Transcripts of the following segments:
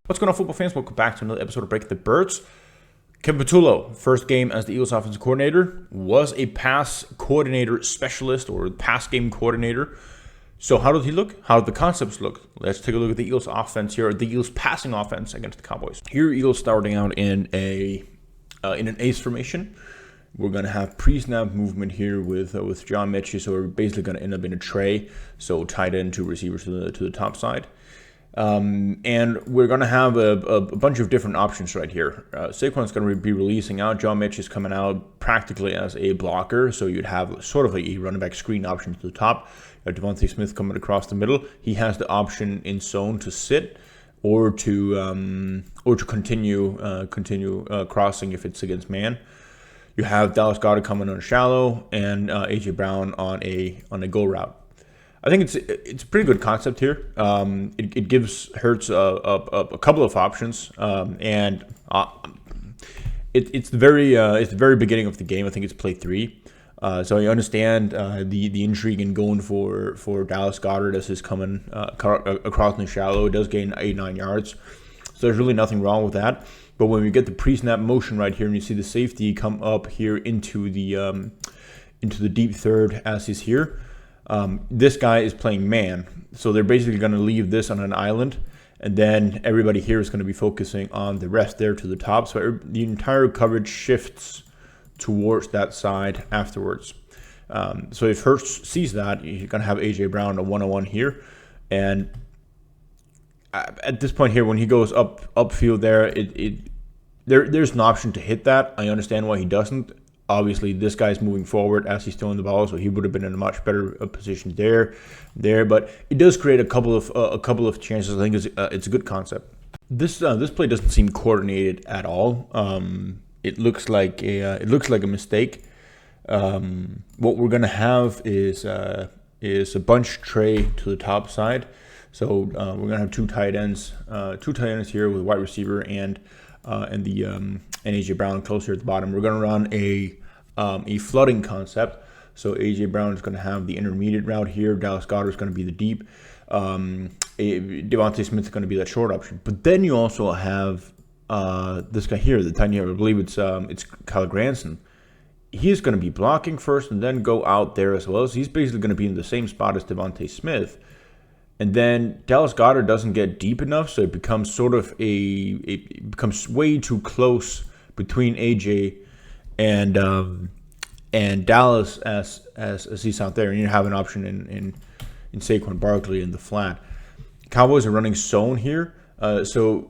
What's going on, football fans? Welcome back to another episode of Breaking the Birds. Kevin Patullo, first game as the Eagles offensive coordinator, was a pass coordinator specialist or pass game coordinator. So how did he look? How did the concepts look? Let's take a look at the Eagles offense here, the Eagles passing offense against the Cowboys. Here, Eagles starting out in an ace formation. We're going to have pre-snap movement here with John Mechie, so we're basically going to end up in a tray, so tight end, two receivers to the top side. And we're going to have a bunch of different options right here. Saquon's going to be releasing out. John Mitch is coming out practically as a blocker, so you'd have sort of a running back screen option to the top. Devontae Smith coming across the middle. He has the option in zone to sit or to continue crossing if it's against man. You have Dallas Goedert coming on shallow and AJ Brown on a go route. I think it's a pretty good concept here. It gives Hurts a couple of options, and it's the very beginning of the game. I think it's play 3, so I understand the intrigue in going for Dallas Goedert as he's coming across in the shallow. It does gain 8-9 yards, so there's really nothing wrong with that. But when we get the pre-snap motion right here, and you see the safety come up here into the deep third as he's here. This guy is playing man, so they're basically going to leave this on an island, and then everybody here is going to be focusing on the rest there to the top, so the entire coverage shifts towards that side afterwards. So if Hurts sees that, you're going to have AJ Brown a 1-on-1 here, and at this point here, when he goes upfield there's an option to hit that. I understand why he doesn't. Obviously, this guy's moving forward as he's throwing the ball, so he would have been in a much better position there. But it does create a couple of chances. I think it's a good concept. This play doesn't seem coordinated at all. It looks like a mistake. What we're gonna have is a bunch tray to the top side. So we're gonna have two tight ends here with wide receiver and AJ Brown closer at the bottom. We're going to run a flooding concept. So AJ Brown is going to have the intermediate route here. Dallas Goedert is going to be the deep. Devontae Smith is going to be that short option. But then you also have this guy here, the tiny end. I believe it's Kyle Granson. He's going to be blocking first and then go out there as well. So he's basically going to be in the same spot as Devontae Smith. And then Dallas Goedert doesn't get deep enough, so it becomes it becomes way too close between AJ and Dallas as he's out there, and you have an option in Saquon Barkley in the flat. Cowboys are running zone here, so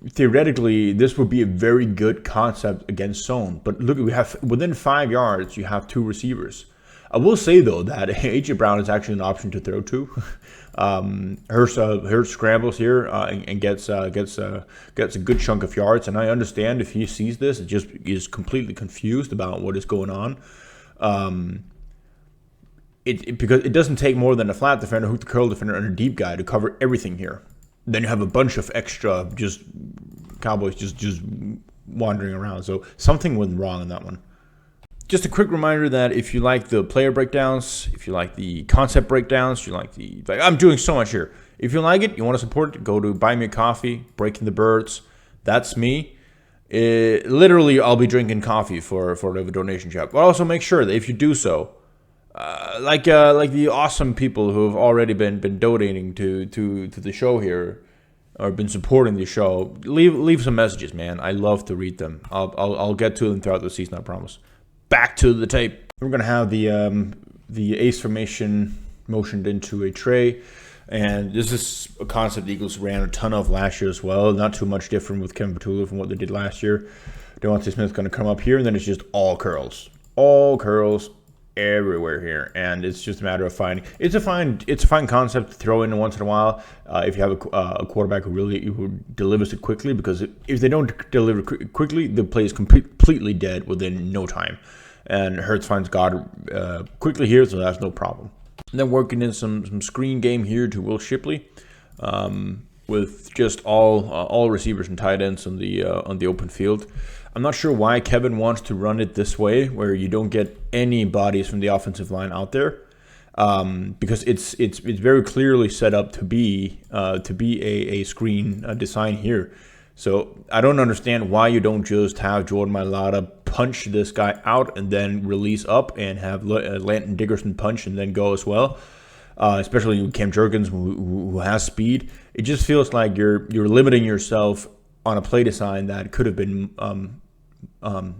theoretically this would be a very good concept against zone. But look, we have within 5 yards you have two receivers. I will say, though, that AJ Brown is actually an option to throw to. Hurts scrambles here and gets a good chunk of yards. And I understand if he sees this, it just is completely confused about what is going on. Because it doesn't take more than a flat defender, hook the curl defender, and a deep guy to cover everything here. Then you have a bunch of extra Cowboys just wandering around. So something went wrong in that one. Just a quick reminder that if you like the player breakdowns, if you like the concept breakdowns, I'm doing so much here. If you like it, you want to support it, go to Buy Me a Coffee, Breaking the Birds. That's me. Literally, I'll be drinking coffee for the donation shop. But also make sure that if you do so, like the awesome people who have already been donating to the show here, or been supporting the show, leave some messages, man. I love to read them. I'll get to them throughout the season, I promise. Back to the tape. We're going to have the ace formation motioned into a tray. And this is a concept the Eagles ran a ton of last year as well. Not too much different with Kevin Patullo from what they did last year. Devontae Smith is going to come up here, and then it's just all curls. All curls everywhere here. And it's just a matter of finding. It's a fine concept to throw in once in a while if you have a quarterback who delivers it quickly. Because if they don't deliver quickly, the play is completely dead within no time. And Hurts finds Goedert quickly here, so that's no problem. And then working in some screen game here to Will Shipley, with just all receivers and tight ends on the open field. I'm not sure why Kevin wants to run it this way, where you don't get any bodies from the offensive line out there. because it's very clearly set up to be a screen design here. So I don't understand why you don't just have Jordan Mailata punch this guy out and then release up and have Landon Dickerson punch and then go as well. Especially with Cam Jurgens, who has speed. It just feels like you're limiting yourself on a play design that could have been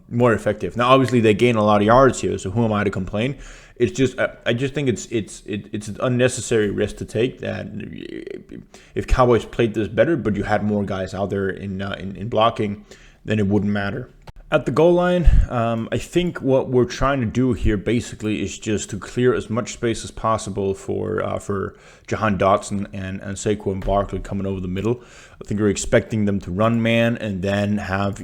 more effective. Now, obviously, they gain a lot of yards here, so who am I to complain? It's just I just think it's an unnecessary risk to take. That if Cowboys played this better, but you had more guys out there in blocking, then it wouldn't matter. At the goal line, I think what we're trying to do here basically is just to clear as much space as possible for Jahan Dotson and Saquon Barkley coming over the middle. I think we're expecting them to run man and then have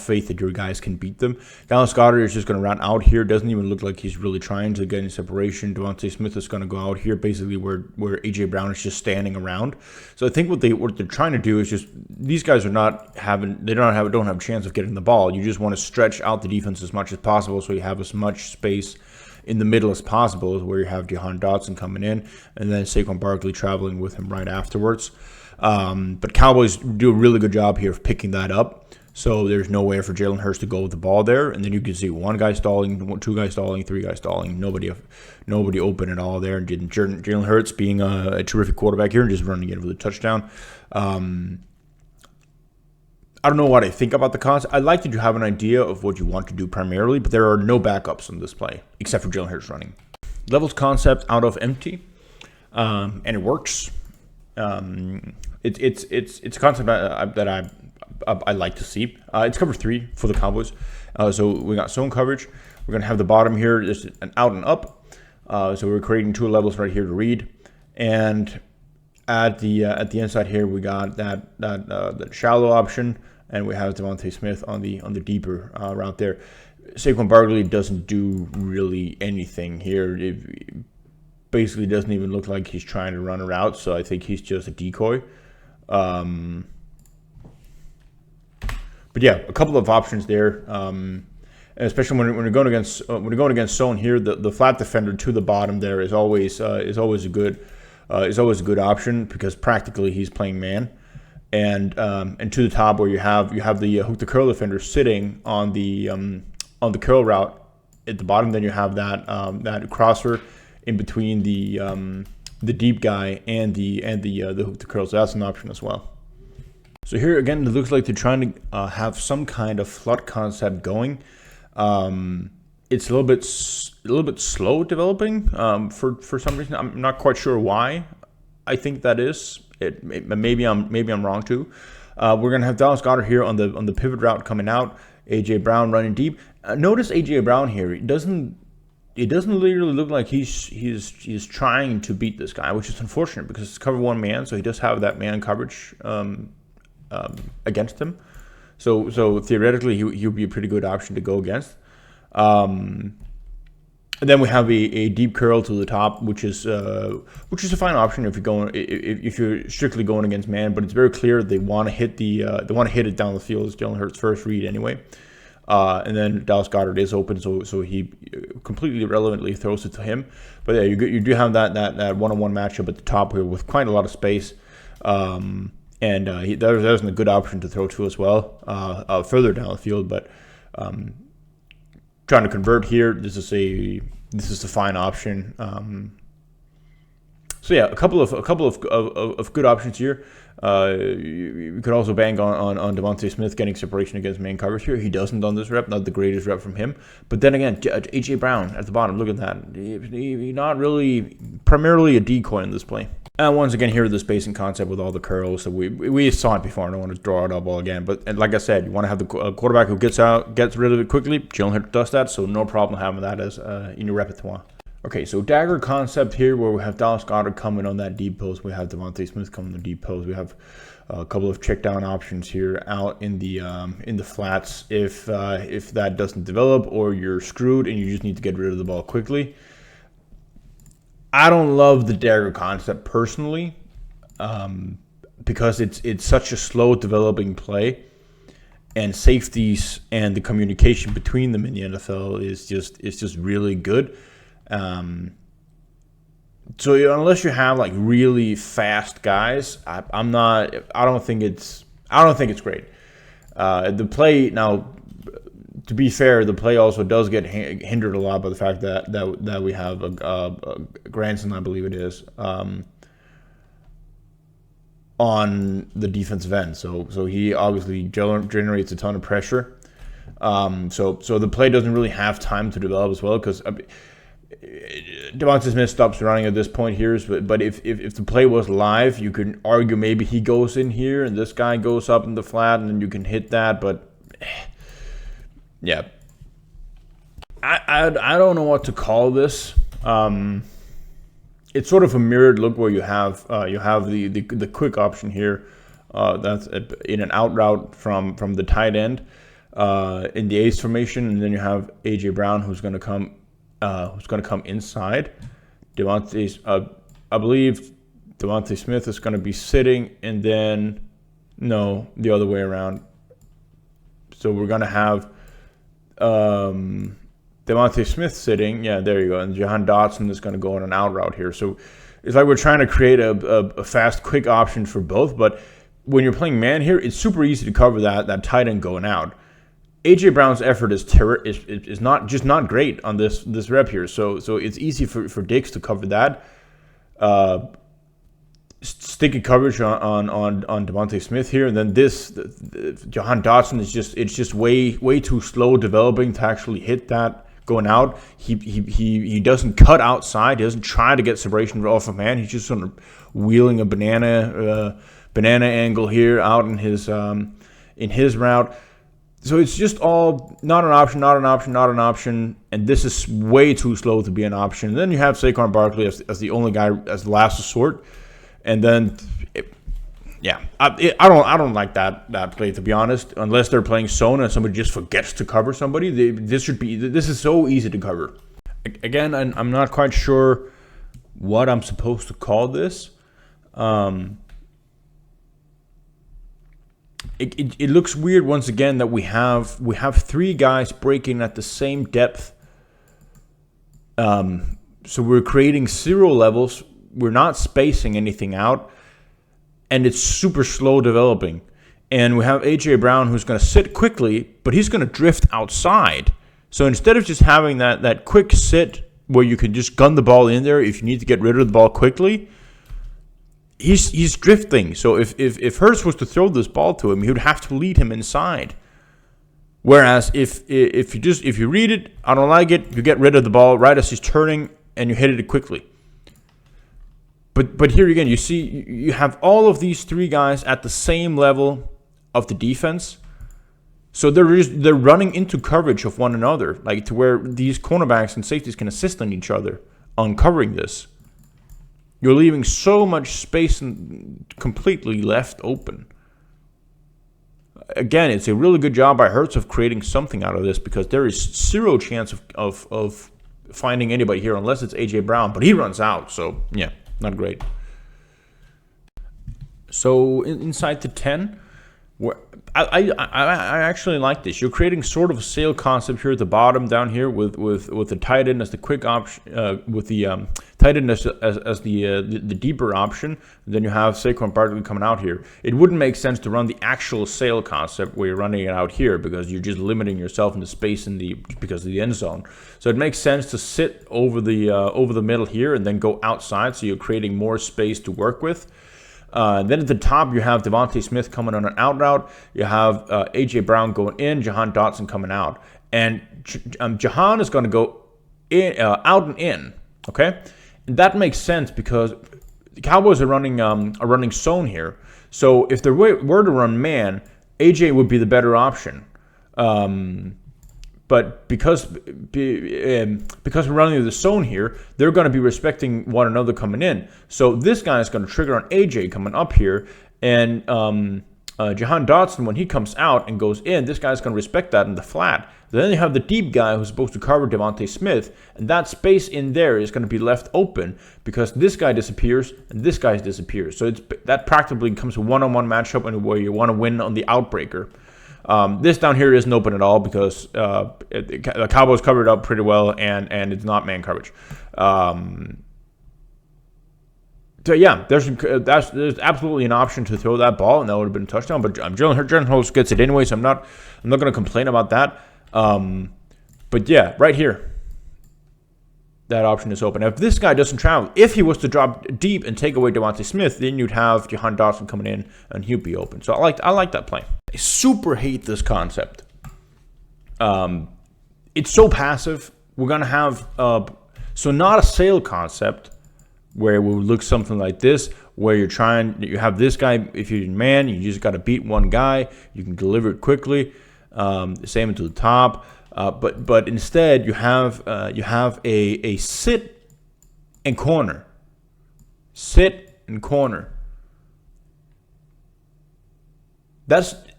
faith that your guys can beat them. Dallas Goedert is just going to run out here. Doesn't even look like he's really trying to get any separation. Devontae Smith is going to go out here, basically where AJ Brown is just standing around. So I think what they're trying to do is just, these guys don't have a chance of getting the ball. You just want to stretch out the defense as much as possible so you have as much space in the middle as possible, where you have Jahan Dotson coming in and then Saquon Barkley traveling with him right afterwards. But Cowboys do a really good job here of picking that up. So there's no way for Jalen Hurts to go with the ball there. And then you can see one guy stalling, two guys stalling, three guys stalling. Nobody open at all there. And Jalen Hurts being a terrific quarterback here and just running in for the touchdown. I don't know what I think about the concept. I'd like to have an idea of what you want to do primarily, but there are no backups on this play except for Jalen Hurts running. Levels concept out of empty, and it works. It's a concept that I like to see. It's cover 3 for the Cowboys. So we got zone coverage. We're gonna have the bottom here just an out and up. So we're creating 2 levels right here to read, and at the inside here we got that shallow option, and we have Devontae Smith on the deeper route there. Saquon Barkley doesn't do really anything here. It basically doesn't even look like he's trying to run a route, so I think he's just a decoy. But yeah, a couple of options there, especially when you're going against zone here. The flat defender to the bottom there is always a good option, because practically he's playing man, and to the top where you have the hook the curl defender sitting on the curl route at the bottom. Then you have that crosser in between the deep guy and the hook the curl. So that's an option as well. So here again, it looks like they're trying to have some kind of flood concept going. It's a little bit slow developing for some reason. I'm not quite sure why. I think that is it. Maybe I'm wrong too. We're gonna have Dallas Goedert here on the pivot route coming out. AJ Brown running deep. Notice AJ Brown here. It doesn't literally look like he's trying to beat this guy, which is unfortunate because it's cover 1 man, so he does have that man coverage against him. So theoretically, he would be a pretty good option to go against. And then we have a deep curl to the top, which is a fine option if you're strictly going against man. But it's very clear they want to hit it down the field. It's Jalen Hurts' first read anyway. And then Dallas Goedert is open, so he completely irrelevantly throws it to him. But yeah, you do have that one-on-one matchup at the top here with quite a lot of space. And there's a good option to throw to as well, further down the field. But trying to convert here, this is a fine option. So yeah, a couple of good options here. You could also bank on Devontae Smith getting separation against man coverage here. He doesn't on this rep, not the greatest rep from him. But then again, AJ Brown at the bottom, look at that. He's not really primarily a decoy in this play. And once again, here the spacing concept with all the curls. So we saw it before. I don't want to draw it up all again. But like I said, you want to have the quarterback who gets rid of it quickly. Jalen Hurts does that, so no problem having that as in your repertoire. Okay, so Dagger concept here, where we have Dallas Goedert coming on that deep post. We have Devontae Smith coming on the deep post. We have a couple of check down options here out in the flats if that doesn't develop or you're screwed and you just need to get rid of the ball quickly. I don't love the Dagger concept personally, because it's such a slow developing play, and safeties and the communication between them in the NFL is just really good. So unless you have like really fast guys, I'm not. I don't think it's great. The play now, to be fair, the play also does get hindered a lot by the fact that we have a Granson, I believe it is, on the defensive end. So he obviously generates a ton of pressure. So the play doesn't really have time to develop as well, because Devontae Smith stops running at this point here. But if the play was live, you could argue maybe he goes in here and this guy goes up in the flat, and then you can hit that. But yeah, I don't know what to call this. It's sort of a mirrored look where you have the quick option here. That's in an out route from the tight end in the ace formation, and then you have AJ Brown who's going to come inside. I believe Devontae Smith is going to be sitting, and then no, the other way around. So we're going to have Devontae Smith sitting. Yeah, there you go. And Jahan Dotson is going to go on an out route here. So it's like we're trying to create a fast, quick option for both. But when you're playing man here, it's super easy to cover that tight end going out. AJ Brown's effort is not great on this rep here. So it's easy for Diggs to cover that. Sticky coverage on Devontae Smith here, and then Jahan Dotson is just way too slow developing to actually hit that going out. He doesn't cut outside. He doesn't try to get separation off a man. He's just sort of wheeling a banana angle here out in his route. So it's just all not an option, and this is way too slow to be an option. And then you have Saquon Barkley as the only guy as the last resort, and then I don't like that play, to be honest. Unless they're playing zone and somebody just forgets to cover somebody, this is so easy to cover. Again, I'm not quite sure what I'm supposed to call this. It looks weird once again that we have three guys breaking at the same depth. So we're creating 0 levels. We're not spacing anything out, and it's super slow developing. And we have AJ Brown who's going to sit quickly, but he's going to drift outside. So instead of just having that quick sit where you can just gun the ball in there if you need to get rid of the ball quickly, he's drifting. So if Hurts was to throw this ball to him, he would have to lead him inside. Whereas if you read it, I don't like it, you get rid of the ball right as he's turning and you hit it quickly. But here again, you see you have all of these three guys at the same level of the defense. So they're running into coverage of one another, like to where these cornerbacks and safeties can assist on each other on covering this. You're leaving so much space completely left open. Again, it's a really good job by Hurts of creating something out of this, because there is 0 chance of finding anybody here unless it's AJ Brown, but he runs out. So yeah, not great. So inside the 10, where I actually like this. You're creating sort of a sail concept here at the bottom down here with the tight end as the quick option, with the tight end as the deeper option. Then you have Saquon Barkley coming out here. It wouldn't make sense to run the actual sail concept where you're running it out here, because you're just limiting yourself in the space because of the end zone. So it makes sense to sit over the middle here and then go outside, so you're creating more space to work with. Then at the top, you have Devontae Smith coming on an out route. You have AJ Brown going in, Jahan Dotson coming out, and Jahan is going to go in, out and in. Okay, and that makes sense because the Cowboys are running zone here. So if they were to run man, AJ would be the better option. But because we're running the zone here, they're going to be respecting one another coming in. So this guy is going to trigger on AJ coming up here, and Jahan Dotson, when he comes out and goes in, this guy's going to respect that in the flat. Then you have the deep guy who's supposed to cover Devontae Smith, and that space in there is going to be left open because this guy disappears and this guy disappears. So that practically becomes a one-on-one matchup where you want to win on the outbreaker. This down here isn't open at all because the Cowboys covered it up pretty well, and it's not man coverage. So yeah, there's absolutely an option to throw that ball, and that would have been a touchdown. But Jalen Hurts gets it anyway, so I'm not going to complain about that. But yeah, right here, that option is open. If this guy doesn't travel, if he was to drop deep and take away Devontae Smith, then you'd have Jahan Dotson coming in, and he'd be open. So I like that play. I super hate this concept. It's so passive. We're gonna have so not a sale concept, where it will look something like this, where you have this guy, if you're in man, you just got to beat one guy, you can deliver it quickly, same into the top, but instead you have a sit and corner.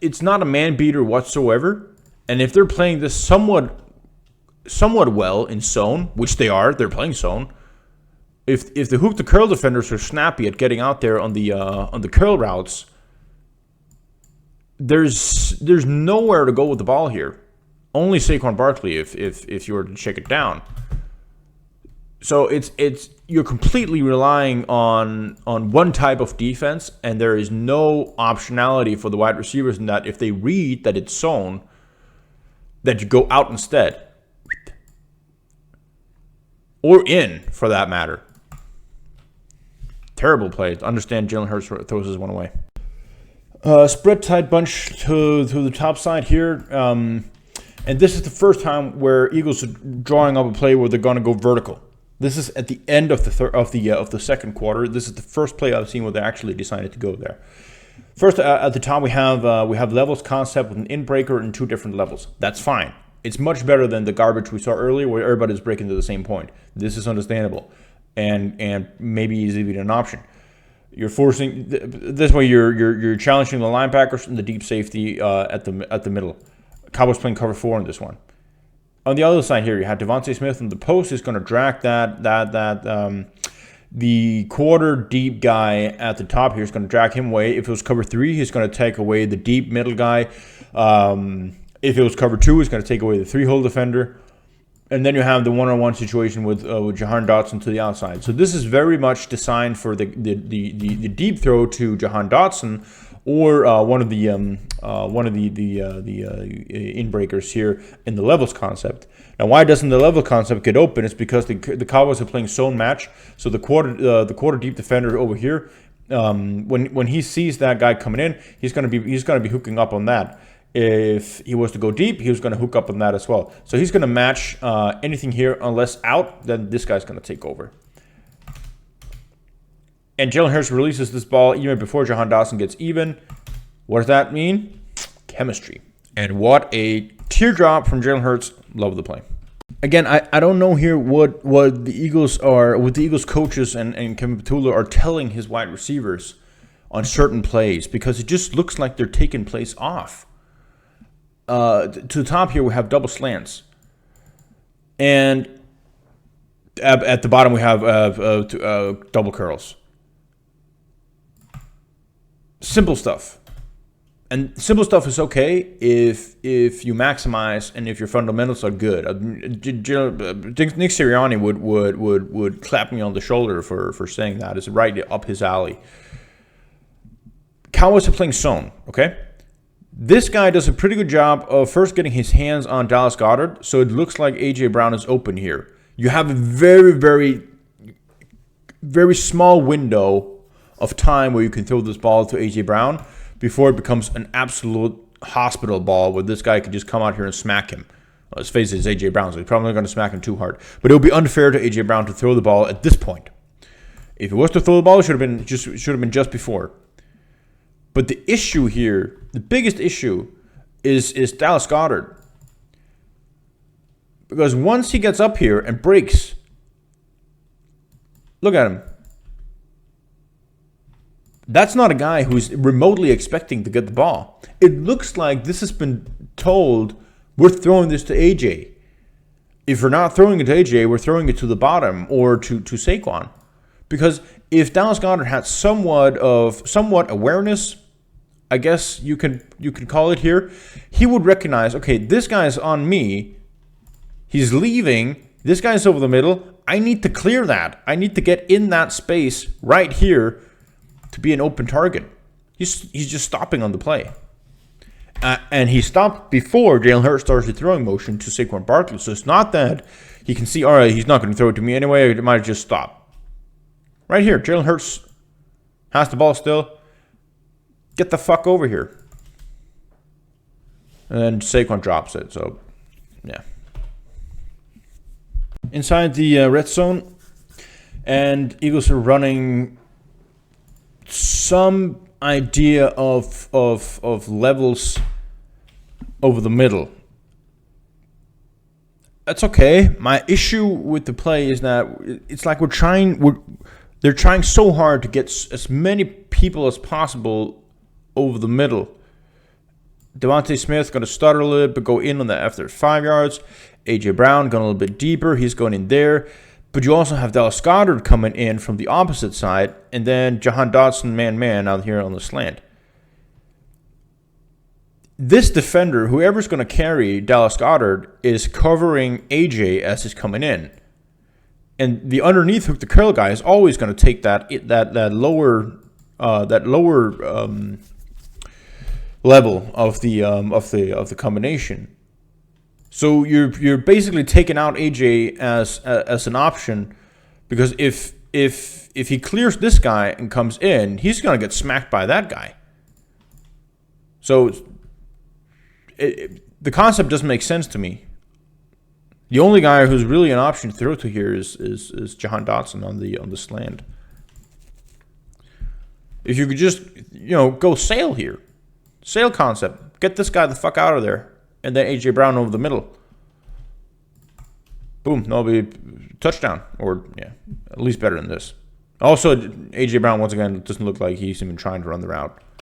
It's not a man beater whatsoever, and if they're playing this somewhat well in zone, which they're playing zone. If the hook to curl defenders are snappy at getting out there on the curl routes, there's nowhere to go with the ball here. Only Saquon Barkley if you were to check it down. So you're completely relying on one type of defense, and there is no optionality for the wide receivers in that if they read that it's zone, that you go out instead. Or in, for that matter. Terrible play. Understand Jalen Hurts throws this one away. Spread tight bunch to the top side here. And this is the first time where Eagles are drawing up a play where they're going to go vertical. This is at the end of the second quarter. This is the first play I've seen where they actually decided to go there. First, at the top, we have levels concept with an in-breaker and 2 different levels. That's fine. It's much better than the garbage we saw earlier where everybody's breaking to the same point. This is understandable, and maybe is even an option. You're forcing this way. You're challenging the linebackers and the deep safety at the middle. Cowboys playing cover 4 in this one. On the other side here, you have Devontae Smith, and the post is going to drag the quarter deep guy at the top here is going to drag him away. If it was cover 3, he's going to take away the deep middle guy. If it was cover 2, he's going to take away the 3-hole defender. And then you have the one-on-one situation with Jahan Dotson to the outside. So this is very much designed for the deep throw to Jahan Dotson, or one of the in-breakers here in the levels concept. Now, why doesn't the level concept get open? It's because the Cowboys are playing zone match. So the quarter deep defender over here, when he sees that guy coming in, he's gonna be hooking up on that. If he was to go deep, he was going to hook up on that as well. So he's going to match anything here, unless out, then this guy's going to take over. And Jalen Hurts releases this ball even before Jahan Dotson gets even. What does that mean? Chemistry. And what a teardrop from Jalen Hurts. Love the play. Again, I don't know here what the Eagles coaches and Kevin Petula are telling his wide receivers on certain plays, because it just looks like they're taking plays off. To the top here, we have double slants. And at the bottom, we have double curls. Simple stuff. And simple stuff is okay if you maximize and if your fundamentals are good. Nick Sirianni would clap me on the shoulder for saying that. It's right up his alley. Cowboys are playing zone, okay? This guy does a pretty good job of first getting his hands on Dallas Goedert, so it looks like A.J. Brown is open here. You have a very, very, very small window of time where you can throw this ball to A.J. Brown before it becomes an absolute hospital ball where this guy could just come out here and smack him. Well, let's face it, it's A.J. Brown, so he's probably not going to smack him too hard. But it would be unfair to A.J. Brown to throw the ball at this point. If he was to throw the ball, it should have been just before. But the issue here, the biggest issue, is Dallas Goedert. Because once he gets up here and breaks, look at him. That's not a guy who's remotely expecting to get the ball. It looks like this has been told, we're throwing this to AJ. If we're not throwing it to AJ, we're throwing it to the bottom or to Saquon. Because if Dallas Goedert had somewhat awareness, I guess you can call it here, he would recognize, okay, this guy's on me. He's leaving. This guy's over the middle. I need to clear that. I need to get in that space right here to be an open target. He's just stopping on the play. And he stopped before Jalen Hurts started the throwing motion to Saquon Barkley. So it's not that he can see, all right, he's not going to throw it to me anyway. It might just stop. Right here, Jalen Hurts has the ball still. Get the fuck over here. And then Saquon drops it. So, yeah. Inside the red zone. And Eagles are running some idea of levels over the middle. That's okay. My issue with the play is that it's like they're trying so hard to get as many people as possible over the middle. Devontae Smith going to stutter a little bit, go in on the after 5 yards. A.J. Brown going a little bit deeper. He's going in there. But you also have Dallas Goedert coming in from the opposite side. And then Jahan Dotson, man out here on the slant. This defender, whoever's going to carry Dallas Goedert, is covering A.J. as he's coming in. And the underneath hook, the curl guy, is always going to take that lower level of the combination. So you're basically taking out AJ as an option, because if he clears this guy and comes in, he's gonna get smacked by that guy. So the concept doesn't make sense to me. The only guy who's really an option to throw to here is Jahan Dotson on the slant. If you could just go sail here, sail concept, get this guy the fuck out of there. And then A.J. Brown over the middle. Boom. That'll be touchdown. Or, yeah, at least better than this. Also, A.J. Brown, once again, doesn't look like he's even trying to run the route.